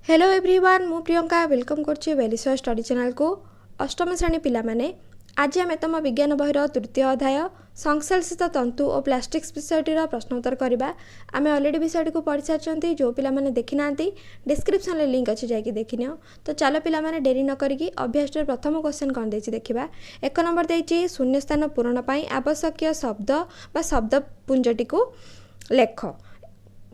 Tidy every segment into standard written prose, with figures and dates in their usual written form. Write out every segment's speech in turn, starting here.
Hello everyone मु Priyanka welcome करछि वेलिसर study channel को अष्टम श्रेणी पिला माने आज आम तुम विज्ञान बहिर तृतीय अध्याय संश्लेषित तंतु और प्लास्टिक्स विषयटीर प्रश्नोत्तर करवा आम अलरेडी विषय को पढ़ी सारी जो पिला माने देखी ना डिस्क्रिप्शन में लिंक अच्छी जाकि देखनी तो चलो पिला माने डेरी न करी अभ्यास प्रथम क्वेश्चन कौन देछि देखिबा। एक नंबर देछि शून्य स्थान पूरण पाई आवश्यक शब्द बा शब्द पुंजटी को लेख।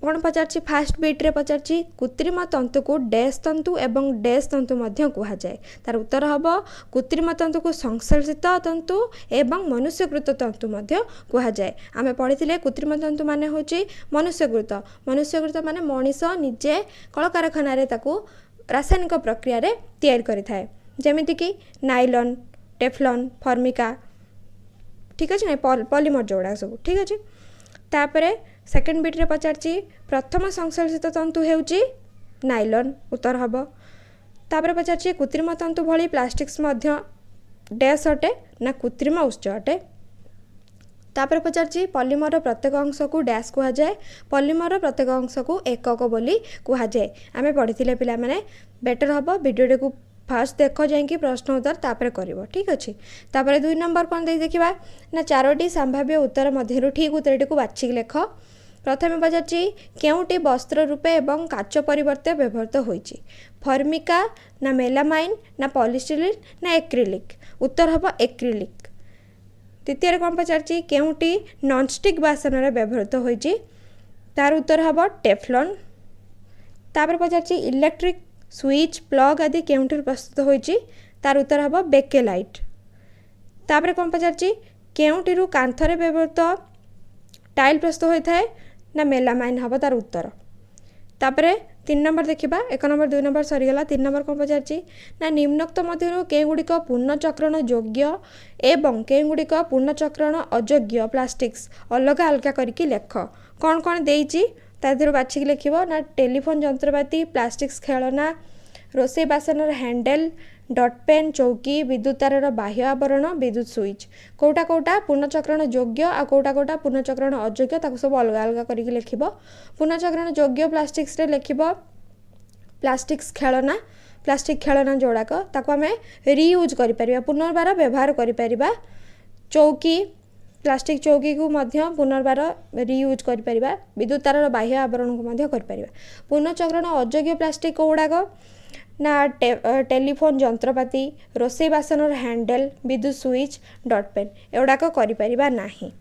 कौन पचार फास्ट बीट्रे पचार कृत्रिम तंतु को डैश तंतु एवं डैश तंतु मध्य कहुए तार उत्तर हम कृत्रिम तंतु को संश्लेषित तंतु एवं मनुष्यकृत तंतु मध्य कहुए। आम पढ़ी कृत्रिम तंतु माने हूँ मनुष्यकृत माने मनीष निजे कल कारखाना रासायनिक प्रक्रिया तैयारी करें जमीक नाइलॉन टेफ्लॉन फर्मिका ठीक अच्छे ना पॉलीमर जोड़ा सब ठीक अच्छे। तापरे सेकेंड बीट्रे पचार प्रथम संश्लेषित तंतु हेउची नाइलॉन उत्तर हम। तापरे पचार कृत्रिम तंतु भली प्लास्टिक्स मध्य डैश अटे ना कृत्रिम उत्स अटे। तापरे पचार पॉलीमर प्रत्येक अंश को डैश कहुए पॉलीमर प्रत्येक अंश को एकक बोली कहुए। आम पढ़ी पिला माने बेटर हम वीडियो को फास्ट देख जाकि प्रश्न उत्तर तापर कर ठीक अच्छे। तापर 2 नंबर कौन दे देखा ना 4टी संभाव्य उत्तर मध्य ठीक उत्तर को बाछिक लेख। प्रथम पचार केउटी वस्त्र रूपे एवं काच परिवर्ते व्यवहृत होइछि फर्मिका ना मेलामाइन ना पॉलीस्टाइलिन ना एक्रिलिक उत्तर हम एक्रिलिक। द्वितीय कौन पचार केउटी नॉनस्टिक बासन व्यवहृत होइछि तार उत्तर हम टेफ्लॉन। तापर पचार इलेक्ट्रिक स्विच प्लग आदि केउठी प्रस्तुत होइछि तार उत्तर हम बेकेलाइट। तापर कौन पचार केउठी कांथरे व्यवहृत टाइल प्रस्तुत होता है ना मेलामाइन हम तार उत्तर। तापर 3 नंबर देखा 1 नंबर 2 नंबर सरीगला 3 नंबर कौन पचार ना निम्नोक्त मध्य केगुड़िक पुनर्चक्रण योग्य एवं केगुड़िक पुनर्चक्रण अयोग्य प्लास्टिक्स अलग अलग करके लेख। कौन कौन देइछि तादेर बाछिक लिख ना टेलीफोन जंत्रपाति प्लास्टिक्स खेलना रोसे बासन हैंडल डट पेन चौकी विद्युत तार बाह्य आवरण विद्युत स्विच कौटा कौटा पुनर्चक्रण योग्य आ कौटा कौटा पुनर्चक्रण अयोग्य ताको सब अलग अलग करके लिख। पुनर्चक्रण योग्य प्लास्टिक्स रे लिख प्लास्टिक्स खेलना प्लास्टिक खेलना जोड़ाक ताको आम रीयूज कर पुनर्बार व्यवहार कर। चौकी प्लास्टिक चौकी को मध्य पुनर्बार रीयूज कर विद्युत तार बाह्य आवरण को कर। पुनर्चक्रण अयोग्य प्लास्टिक गुड़ाक ना टेलीफोन जंत्रपाति रोसे बासन हैंडल विद्युत स्विच डट पेन एगुड़ाक कर नाही।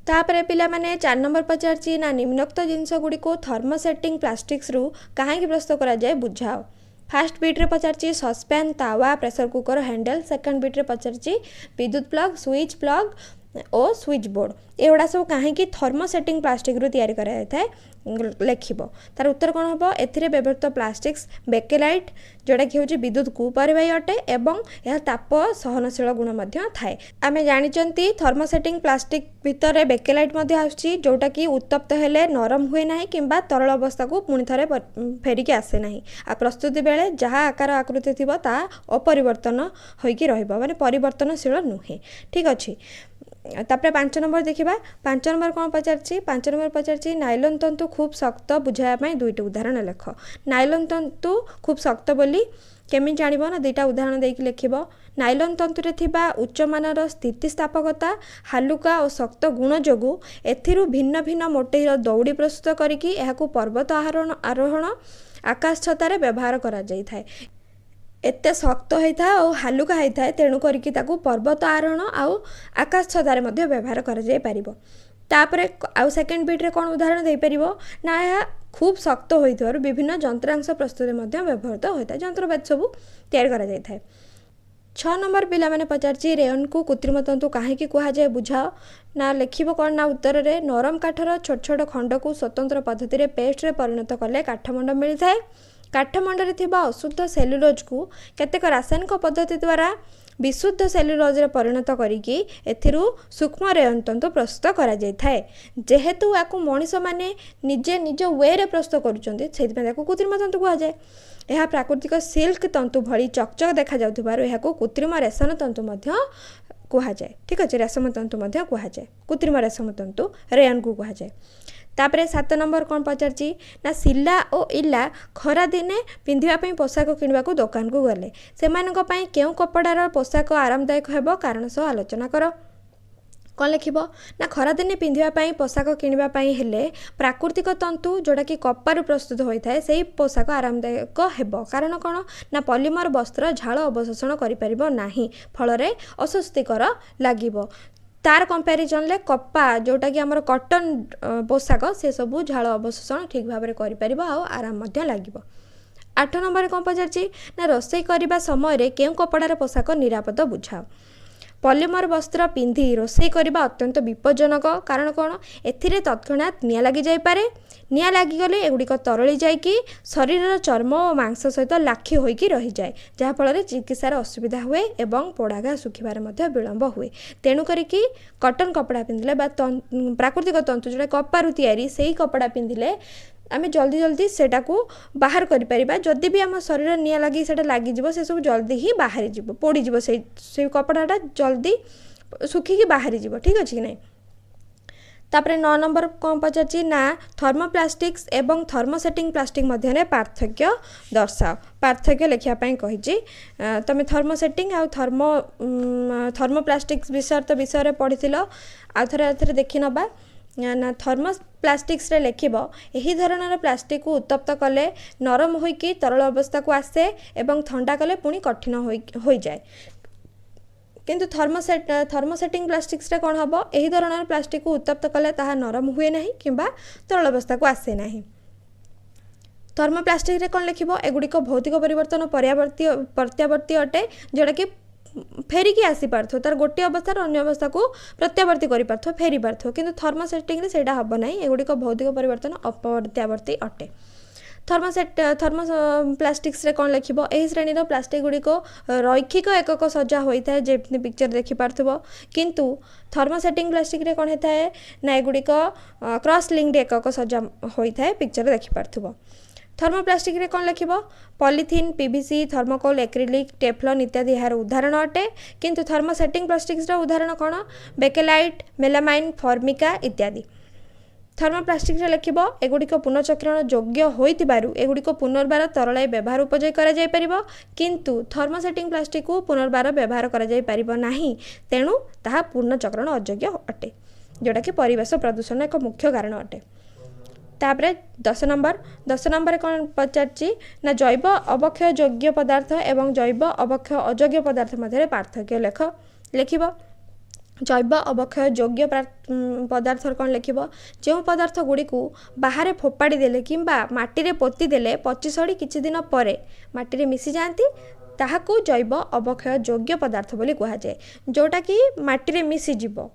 तापर पिला माने 4 नंबर पचार ना निम्नोक्त जिनस गुड़ी को थर्मोसेटिंग प्लास्टिक्स रु कहीं प्रस्तुत करा जाए बुझाओ। फास्ट बीट्रे पचार सस्पैन तावा प्रेशर कुकर हैंडल सेकंड बीट्रे पचार विद्युत प्लग स्विच प्लग और स्विच बोर्ड एगुड़ा सब कहीं थर्मोसेटिंग प्लास्टिक रु तैयारी कराए लेखिब। तार उत्तर कौन हम ए व्यवहृत प्लास्टिक्स बेकेलाइट जोड़ा कि हूँ विद्युत कुपरिवाही अटे एवं यह ताप सहनशील गुण थाए। आम जानी थर्मोसेटिंग प्लास्टिक भितर बेकेलाइट आसुची जोटा कि उत्तप्त हेले नरम हुए ना कि तरल अवस्था को पुणी थे फेरिकी आसे ना आ प्रस्तुति बेले जहाँ आकार आकृति थी ता अपरिवर्तन होइकी रहिबो माने परिवर्तनशील नुहे ठीक अच्छे। तापर 5 नंबर देखा 5 नंबर कौन पचार 5 नंबर पचार नाइलॉन तंतु खूब शक्त बुझाई 2टी उदाहरण लेख। नाइलॉन तंतु खूब शक्त बोली केमी जानिबो ना 2टा उदाहरण देकी लिखिब। नाइलॉन तंतुरे थिबा उच्च मानर स्थितिस्थापकता हालुका और शक्त गुण जोगु एथिरु भिन्न भिन्न मोटेर दौड़ी प्रस्तुत करिकी एहाकु पर्वत आरोहण आकाश छतारे व्यवहार करा जाय थाए। एते शक्त होता है और हालुका होता है तेणु करके पर्वत आरोहण आउ आकाश छतारे मध्य व्यवहार करा जाय परिबो। तापरे आउ सेकेंड बीट्रे कौन उदाहरण दे परिबो ना यह खूब शक्त होइथार विभिन्न यंत्रांश प्रस्तुति मध्य व्यवहृत होता है यंत्रपाति सब तैयार करा जाय थाए। 6 नंबर पिला माने पचार रेयन को कृत्रिम तंतु कहीं कहुए बुझाओ ना लिखिब कौन ना उत्तर रे नरम काठर छोट छोट खंड को स्वतंत्र पद्धति पेस्ट रे परिणत कले काठमंड मिलता है। काठमंडरे थिबा अशुद्ध सेलुलोज को केतेक रासायनिक पद्धति द्वारा विशुद्ध सेलुलोज रे परिणत करिकी एथिरु सूक्ष्म रेयन तंतु प्रस्तुत करा जाय थाए। जेहेतु याकु मनीष माने निजे निज वे रे प्रस्तुत करूचंती सेति याकु कृत्रिम तंतु कहा जाय। यह प्राकृतिक सिल्क तंतु भली चकचक देखा जाउथिबारु याकु कृत्रिम रेशम तंतु मध्य कहा जाए ठीक अच्छे। रेशम तंतु मध्य कहा जाए कृत्रिम रेशम तंतु रेयन को कहा जाए। तापर 7 नंबर कौन पचार ना सिला और इला खरा दिने पिंधापी पोशाक किणवा दुकान को गले से क्यों कपड़ार पोशाक आरामदायक हेब कारण सह आलोचना कर। कौन लिख ना खरादिने पिंधापी पोशाक किणापी हेले प्राकृतिक तंतु जोटा कि कपारू प्रस्तुत होता है से पोशाक आरामदायक हेब कारण कौन ना पॉलीमर वस्त्र झाल अवशोषण करें फल अस्वस्तिकर लगे तार कंपेरिजन ले कपा जोटा कि आमर कॉटन पोशाक से सब झाल अवशोषण ठीक भाव में कर आराम लगे। 8 नंबर कौन पचार ना रोषे करने समय क्यों कपड़ार पोशाक निरापद बुझाओ। पॉलीमर वस्त्र पिंधि रोषे करने अत्यंत विपज्जनक कारण कौन एथिरे तत्क्षणात निआं लगी जाइपारे निआं लागिगले एगुड़िक तरली जाइकी शरीर चर्म और मांस सहित लाखी होइकी रही जाए जहाँफल चिकित्सार असुविधा हुए एवं पोड़ाघा सुखिबार विलंब हुए। तेणु करिकी कॉटन कपड़ा पिंधिले प्राकृतिक तंतु जोटा कपारू तैयारी से कपड़ा पिंधिले आम जल्दी जल्दी सेटा को बाहर करिपरिबा जदि भी आम शरीर निआं लगी सेटा लागिजिवो से सब जल्दी ही बाहरी जीव पोड़ीजिवो से कपड़ाटा जल्दी सुखिकी बाहरी जीव ठीक अच्छे कि नहीं। तापर 9 नंबर कौन पचार ना थर्मोप्लास्टिक्स एवं थर्मोसेटिंग प्लास्टिक मध्य पार्थक्य दर्शाओ। पार्थक्य लिखापी कही तुम थर्मोसेटिंग आ थर्मोप्लास्टिक्स विषय पढ़ी आउ थे देखी नबा ना थर्मोप्लास्टिक्स रे लिखिब एही धरणर प्लास्टिक को उत्तप्त कले नरम होइकी तरल अवस्था को आसे एवं ठंडा कले पुणी कठिन हो जाए किंतु थर्मोसेटिंग प्लास्टिक्स रे कौन हम यही धरणर प्लास्टिक को उत्तप्त कले ताहा नरम हुए नहीं किंबा तरल अवस्था को आसे नहीं। थर्मोप्लास्टिक रे कौन लिखिब एगुड़िक भौतिक परिवर्तन प्रत्यावर्ती अटे जोटा कि फेरिकी आसी पार्थ तार गोटे अवस्था अन्य अवस्था को प्रत्यावर्ती कर पार्थ फेरी पार्थ किंतु थर्मोसेटिंग रे सेटा हम ना एगुड़िक भौतिक परिवर्तन अप्रत्यावर्ती अटे। थर्मोप्लास्टिक्स रे कौन लिखिब एही श्रेणीर प्लास्टिक गुड़िक रैखिक एकक सज्जा होता है जेमती पिक्चर देखि पार्थुबो किंतु थर्मोसेटिंग प्लास्टिक रे कौन होता है ना एगुड़िक क्रॉस लिंक्ड एकक सज्जा होता है पिक्चर देखि पार्थुबो। थर्मोप्लास्टिक रे कौन लिखिब polythene PVC thermocol acrylic Teflon इत्यादि यार उदाहरण अटे किंतु थर्मोसेटिंग प्लास्टिक्स उदाहरण कौन बेकेलाइट मेलामाइन फॉर्मिका इत्यादि। थर्मोप्लास्टिक रे लिखिब एगुड़िक पुनर्चक्रण योग्य होइतिबारु एगुड़िक पुनर्बार तरलाई व्यवहार उपयोग करा जाय परिबो किंतु थर्मोसेटिंग प्लास्टिक को पुनर्बार व्यवहार करा जाय परिबो नाही तेणु ताहा पुनर्चक्रण अयोग्य अटे जोटा कि परिवेश प्रदूषण एक मुख्य कारण अटे। तापरे 10 नंबर कौन पचार ना जैव अवक्षय योग्य पदार्थ एवं जैव अवक्षय अयोग्य पदार्थ मध्य पार्थक्य लिखिब। जैव अवक्षय योग्य पदार्थ कौन लिखिब जो पदार्थ गुड़ी को बाहर फोपाड़ी देले किंबा माटी रे पोती देले पची सड़ी किछि दिन परे माटी रे मिसी जाती ताहाकू जैव अवक्षय योग्य पदार्थ बोली कहा जाए जोटा कि माटी रे मिसी जीव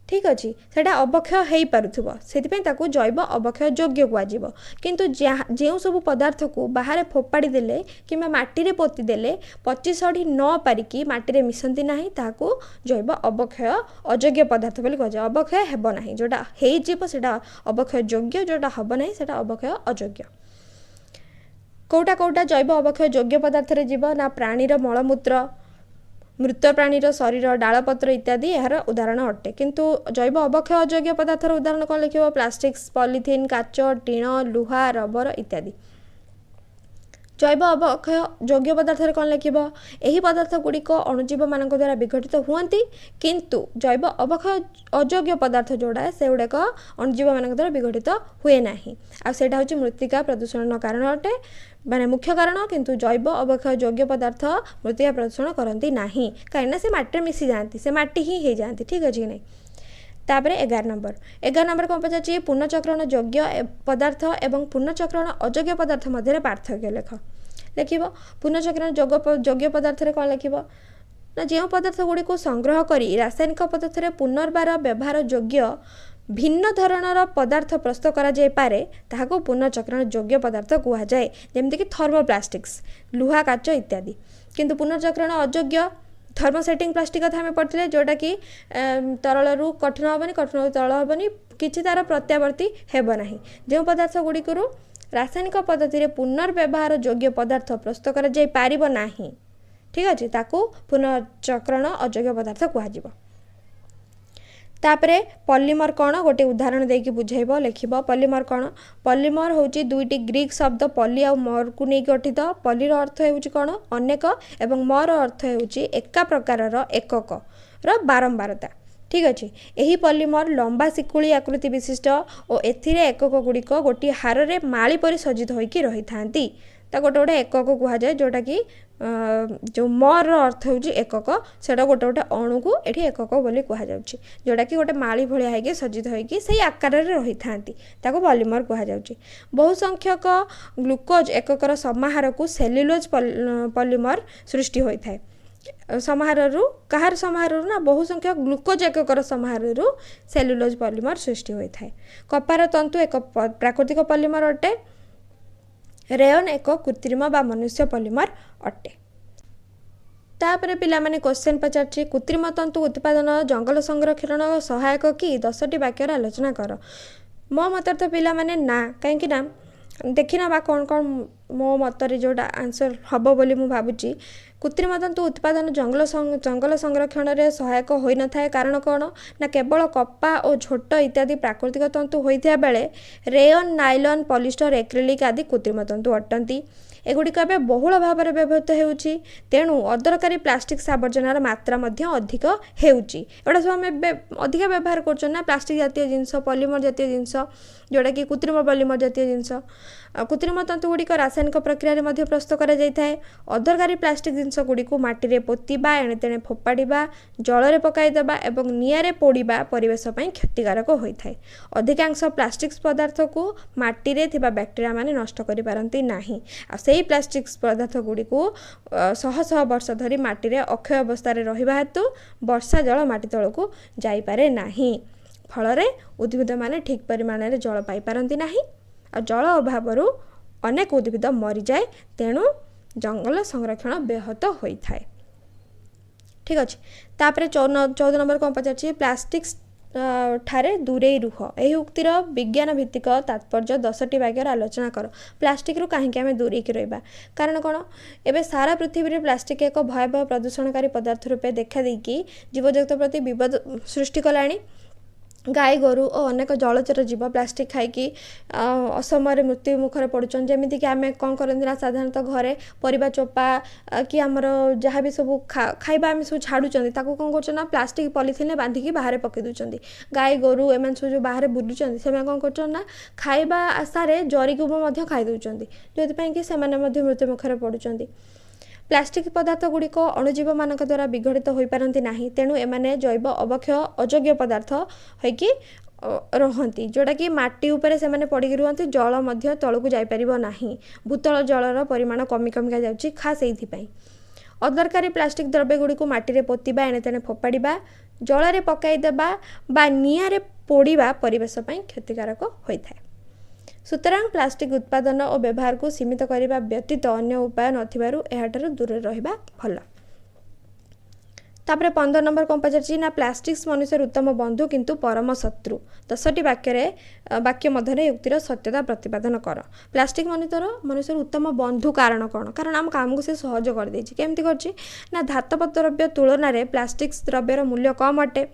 ठीक अच्छे सेटा अवक्षय हो पारुथुबो सेतिपई ताकू जैव अवक्षय योग्य कहुजिवो किंतु जो सब पदार्थ को बाहर फोपाड़ी देले किंबा माटी रे पोती देले पची सड़ी न पारिकी माटी रे मिसंती नाही ताकू जैव अवक्षय अयोग्य पदार्थ बोली कहुजाए अवक्षय हेबो नाही जोटा हेई जीवो सेटा अवक्षय योग्य जोटा हबो नाही सेटा अवक्षय अयोग्य। कोटा जैव अवक्षय योग्य पदार्थ रे जीव ना प्राणीर मलमूत्र मृत प्राणीर शरीर डालपत्र इत्यादि यार उदाहरण अटे किंतु जैव अवक्षय अयोग्य पदार्थर उदाहरण कौन लिखिब प्लास्टिक्स पॉलीथीन काच टीण लुहा रबर इत्यादि। जैव अवक्षय योग्य पदार्थ कौन लिखिब एही पदार्थ गुड़िक अणुजीव मान द्वारा विघटित हुअन्ति किंतु जैव अवक्षय अयोग्य पदार्थ जोड़ा से गुड़ाक अणुजीव मान द्वारा विघटित हुए नाही आ सेटा होछि मृत्तिका प्रदूषण कारण अटे माने मुख्य कारण किंतु जैव अवक्षय योग्य पदार्थ मृत्तिका प्रदूषण करती नाही कहीं से माटी मिसी जाती से माटी ही हो जाती ठीक अच्छे नहीं। तापर 11 नंबर कौन पचार पुनर्चक्रण योग्य पदार्थ एवं पुनर्चक्रण अयोग्य पदार्थ मध्य पार्थक्य लिखिब पुनर्चक्रण योग्य पदार्थ कौन लिखिब ना जो पदार्थ गुड़ी को संग्रह करी रासायनिक पदार्थ पुनर्बार व्यवहार योग्य भिन्न धरणर पदार्थ प्रस्तुत करा जाय पारे ताहाको पुनर्चक्रण योग्य पदार्थ कहा जाए जेमति कि थर्मोप्लास्टिक्स लुहा काच इत्यादि किंतु पुनर्चक्रण अयोग्य थर्मोसेटिंग प्लास्टिक कथा आम पढ़ते जोटा कि तरल रु कठिन हेनी कठिन तरल हेनी किसी तार प्रत्यावर्ती हेब ना जो पदार्थ गुड़िक रासायनिक पद्धति पुनर्व्यवहार योग्य पदार्थ प्रस्तुत करा जाय पारिबो नाही ठीक अच्छे ताकू पुनर्चक्रण अयोग्य पदार्थ कहुजिवो। तापरे पॉलीमर कौन गोटे उदाहरण देकी बुझेब लिखब पॉलीमर कौन पॉलीमर होची दुईटी ग्रीक शब्द पॉली आ मर को नहीं गठित पॉलीर अर्थ होची कौन अनेक एवं मर अर्थ होची एका प्रकारर एकक र बारंबारता ठीक अच्छे यही पॉलीमर लंबा शिकुड़ी आकृति विशिष्ट और एथिरे एकक गुड़िक गोटे हार में माली परी सज्जित होइकी रही थांती गोटे गोटे एकक कहुए जोटा कि जो मर अर्थ हूँ एकक से गोटे गोटे अणु को ये एकक बोली कहुच्छे जोटा कि गोटे माली भाया होगी सज्जित होगी से आकार रही था पॉलीमर कहुच्छे बहु संख्यक ग्लूकोज एककर समाहार को सेल्युलोज पॉलीमर सृष्टि होता है समाहार कहार समाहार ना बहु संख्यक ग्लूकोज एककर समाहार सेल्युलोज पॉलीमर सृष्टि होता है कपार तंतु एक प्राकृतिक पॉलीमर अटे रेयन एक कृत्रिम बा मनुष्य पॉलीमर अटे तापर पिला माने क्वेश्चन पचारछि कृत्रिम तंतु उत्पादन जंगल संरक्षण सहायक कि 10टी वाक्यर आलोचना कर मो मतर तो पिला माने ना कहीं ना देखिना बा कौन कौन मो मतरे जोटा आंसर हम बोली मु भाबुची कृत्रिम तंतु उत्पादन जंगल संरक्षण में सहायक हो न था कारण कौन ना केवल कपा और झोट इत्यादि प्राकृतिक तंतु होता बेले रेयन नाइलन पॉलिस्टर एक्रिलिक आदि कृत्रिम तंतु अटंती एगुड़िक एवं बहुल भाव में व्यवहृत होउची तेणु अदरकारी प्लास्टिक आवर्जनार मात्रा अधिक होउची एटा सब आम अधिक व्यवहार करना प्लास्टिक जातीय जिनस पॉलीमर जातीय जिनस जोटा कि कृत्रिम पॉलीमर जातीय जिनस कृत्रिम तंतु गुड़िक रासायनिक प्रक्रिया प्रस्तुत कराए अदरकारी प्लास्टिक जिनस गुड़ी माटी पोता एणे तेणे फोपाड़ा जल पकईदेवा और निआरे पोड़ा परिवेश क्षतिकारक होता है अधिकांश प्लास्टिक पदार्थ को माटी रे थिबा बैक्टेरिया माने नष्ट करि पारंती नाही से प्लास्टिक पदार्थ गुड़ी को शह शह वर्ष धरी माटी रे अक्षय अवस्था रहिबा हेतु वर्षा जल माटी तल को जाई पारे नाही फल उद्भिद माने ठीक परिमाण रे जल पाई पारंती नाही और जल अभाव अनेक उद्भिद मरी जाए तेणु जंगल संरक्षण व्याहत होता है ठीक अच्छे तापर 14 नंबर कौन पचार प्लास्टिक ठारे दूरे रुह यही उक्तिर विज्ञान भित्तिक तात्पर्य 10टी वाक्यर आलोचना कर प्लास्टिक रु कहीं आम दूरे रहा कारण कौन एवं सारा पृथ्वी में प्लास्टिक एक भयावह प्रदूषणकारी पदार्थ रूपे देखा देकी जीवजगत प्रति विपद सृष्टि कलानी गाई गोरु और अनेक जलचर जीव प्लास्टिक खाई असमय मृत्यु मुखर पड़ुन जमीक आम कौन करती साधारणतः घरे परिबा चोपा कि आमर जहाँ भी सब खाइबा आम सब छाड़ुंट कौन कर प्लास्टिक पॉलिथिन बांधिकी बाहर पकई दूसरी गाई गोरु एम सब जो बाहर बुलूँ से कौन कर खाइबा आशारे जरी को खाई दौरान जो से मृत्यु मुखर पड़ुंट प्लास्टिक पदार्थ गुड़िक अणुजीव मान द्वारा विघटित हो पारती ना तेणु एमाने जैव अवक्षय अयोग्य पदार्थ होइकी रहती जोटा कि माटी उपरे से माने पड़ी रुहती जल तलू जापर ना भूतल जलर परिमाण कमी कमिका जाऊँगी खास ये अदरकारी प्लास्टिक द्रव्य गुड़ी माटी पोता एणे तेणे फोपाड़ा जल पकईदेवा निआरे पोड़ा परिवेश क्षतिकारक होता है सुतरां प्लास्टिक उत्पादन और व्यवहार को सीमित करने व्यतीत अन्य उपाय नथिबारु दूर रहिबा भल तापर 15 नंबर कौन पचार ना प्लास्टिक्स मनुष्य उत्तम बंधु किंतु परम शत्रु 10टी वाक्य मध्य युक्तिर सत्यता प्रतिपादन कर प्लास्टिक मनुष्य उत्तम बंधु कारण कौन कारण आम काम को से सहज कर देछि केमती करछि ना धातव द्रव्य तुलन में प्लास्टिक्स द्रव्यर मूल्य कम अटे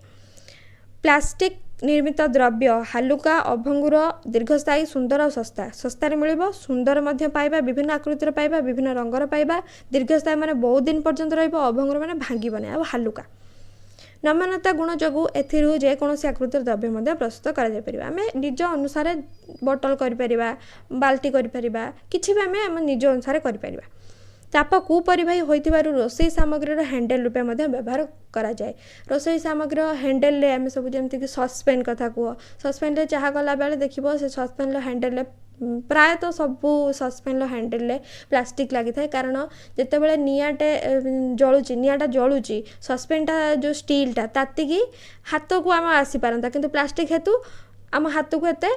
प्लास्टिक निर्मित द्रव्य हालुका अभंगुर दीर्घस्थायी सुंदर और सस्तार मिल सुंदर पाइबा विभिन्न आकृतिर पाइबा विभिन्न रंगर पाइबा दीर्घस्थायी माने बहुत दिन पर्यंत अभंगुर माने भांगीबनी और हालुका नम्यनता गुण जो एकोसी आकृतिर द्रव्य प्रस्तुत करें निज अनुसार बोतल कर बाल्टी किसी भी आम निज अनुसार कर ताप कुपरिवाही होइथिबारु रोसई सामग्री हैंडल रूपे व्यवहार करा जाए रोसई सामग्री हैंडल आम सब जमीक सस्पेन कथा कह सस्पेन चाह कला बेले देखिए से सस्पेन हैंडल प्रायतः सबू सस्पेन हैंडल प्लास्टिक लगी था कारण जितेबाला निआटे जलुची निआटा जलुची सस्पेनटा जो स्टीलटा तातिकी हाथ को आम आसी पारंता किंतु प्लास्टिक हेतु आम हाथ को एते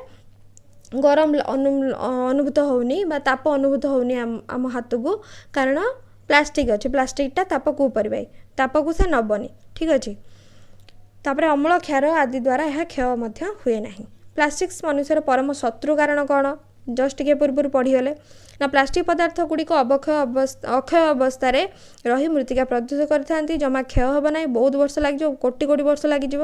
गरम अनुभूत होनी ताप अनुभूत होनी आम हाथ को कारण प्लास्टिक अच्छे प्लास्टिकटा ताप को परिवाही ताप को से नबनी ठीक अच्छे तापर अम्ल क्षार आदि द्वारा यह क्षय हुए ना प्लास्टिक्स मनुष्यर परम शत्रु कारण कौन जस्ट टे पूर्व पढ़ीगले ना प्लास्टिक पदार्थ गुड़िक अक्षय अवस्था रही मृत्तिका प्रदूषित करते जमा क्षय हम ना बहुत वर्ष लगे कोटी कोटी वर्ष लगे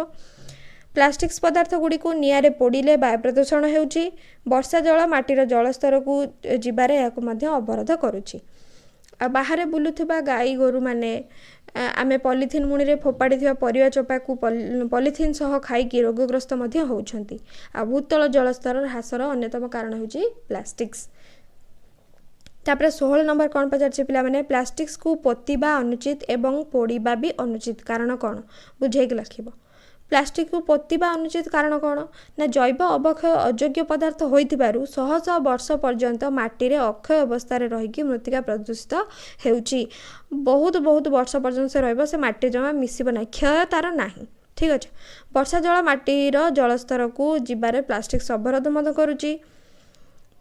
प्लास्टिक्स पदार्थ गुड़ी को निआरे पोड़िले वायु प्रदूषण होउची। वर्षा जल माटीर जलस्तर को जीवारे याको मध्य अवरोध करुची। बाहर बुलुथिबा गाई गोरु माने आमे पॉलिथिन मुणी रे फोपाड़ी थिबा परिवा चोपा को पॉलिथिन सह खाइकी रोगग्रस्त मध्य होउछंती। भूतल जलस्तर ह्रासर अन्यतम कारण होउची प्लास्टिक्स। तापर 16 नंबर कौन पचार पिला माने प्लास्टिक्स को पोतीबा अनुचित एवं पोड़ीबा भी अनुचित कारण कौन बुझे लखिब। प्लास्टिक को पोतीबा अनुचित कारण कौन ना जैव अवक्षय अयोग्य पदार्थ होइतिबारु शह शह वर्ष पर्यंत माटी रे अक्षय अवस्था रे रही मृत्तिका प्रदूषित हेउची। बहुत बहुत वर्ष पर्यंत से रहइबो से माटी जमा मिसिबो ना क्षय तार नाही। ठीक अछि। वर्षा जल माटीर जलस्तर को जीवारे प्लास्टिक अवरोध मद करुची।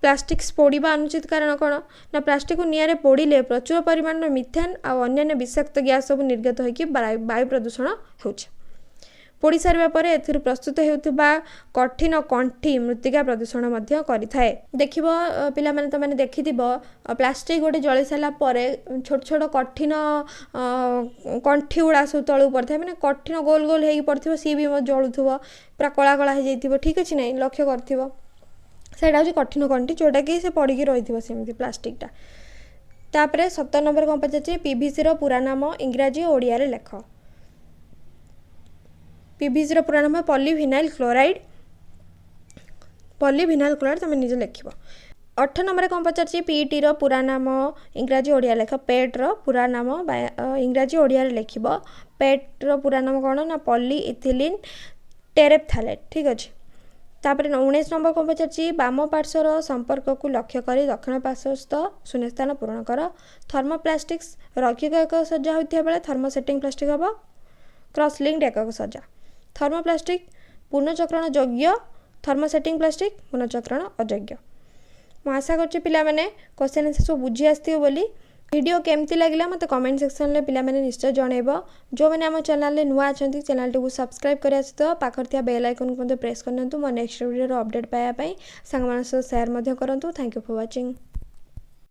प्लास्टिक्स पोड़ीबा अनुचित कारण कौन ना प्लास्टिक को निआरे पोड़िले प्रचुर परिमाण मिथेन आ अन्य विषाक्त गैस सब निर्गत होइकी वायु प्रदूषण होउची। पोड़ी सारिबा परे एथिरु प्रस्तुत हेउथिबा कठिन कंठी मृत्तिका प्रदूषण मध्य करिथाए। देखिबो पिला माने त माने देखिथिबो प्लास्टिक गोटे जळी साला परे छोट छोट कठिन कंठी उडा सब तळु पड़थाय माने कठिन गोल गोल हेई पड़थिबो सी भी जळुथबो पूरा कळा कळा हे जैथिबो। ठीक अछि नै लक्ष्य करथिबो सेटा होची कठिन कंठी जोटा कि से पड़ी रही सेमती प्लास्टिक टा। तापरे 17 नंबर कौन पचार पीवीसी रो पूरा नाम इंग्राजी ओडिया रे लेख। पीवीसी रो पूरा नाम पॉलीविनाइल क्लोराइड। पॉलीविनाइल क्लोराइड तुम निजे लिखिबो। 18 नंबर कौन पचार पीईटी रो पूरा नाम इंग्राजी ओडिया लेख। पेट रो पूरा नाम इंग्राजी ओडिया रे लिखिबो। पेट रो पूरा नाम कौन ना पॉलीइथिलीन टेरेप्थालेट। ठीक अछि। तापर 19 नंबर कौन पचार बाम पार्श्वर संपर्क को लक्ष्य कर दक्षिण पार्श्वस्थ शून्यस्थान पूरण कर। थर्मोप्लास्टिक्स रैखिक एकक सज्जा होता बेले थर्मोसेटिंग प्लास्टिक हम क्रॉस लिंक्ड एकक सज्जा। थर्मोप्लास्टिक पुनर्चक्रण योग्य थर्मोसेटिंग प्लास्टिक पुनर्चक्रण अयोग्य। मैं आशा करछि पिला माने क्वेश्चन आंसर सब बुझी आस्थियो बोली। वीडियो केमती लगिला मते कमेंट सेक्शन में पिला माने निश्चय जणैबो। जो माने हम चैनल रे नुआ अछंती चैनल को सब्सक्राइब करिया सहित पाखर थिया बेल आइकन को प्रेस करनतु। मो नेक्स्ट वीडियो रो अपडेट पाया पई संग मानस शेयर मध्य करंतु। Thank you for watching.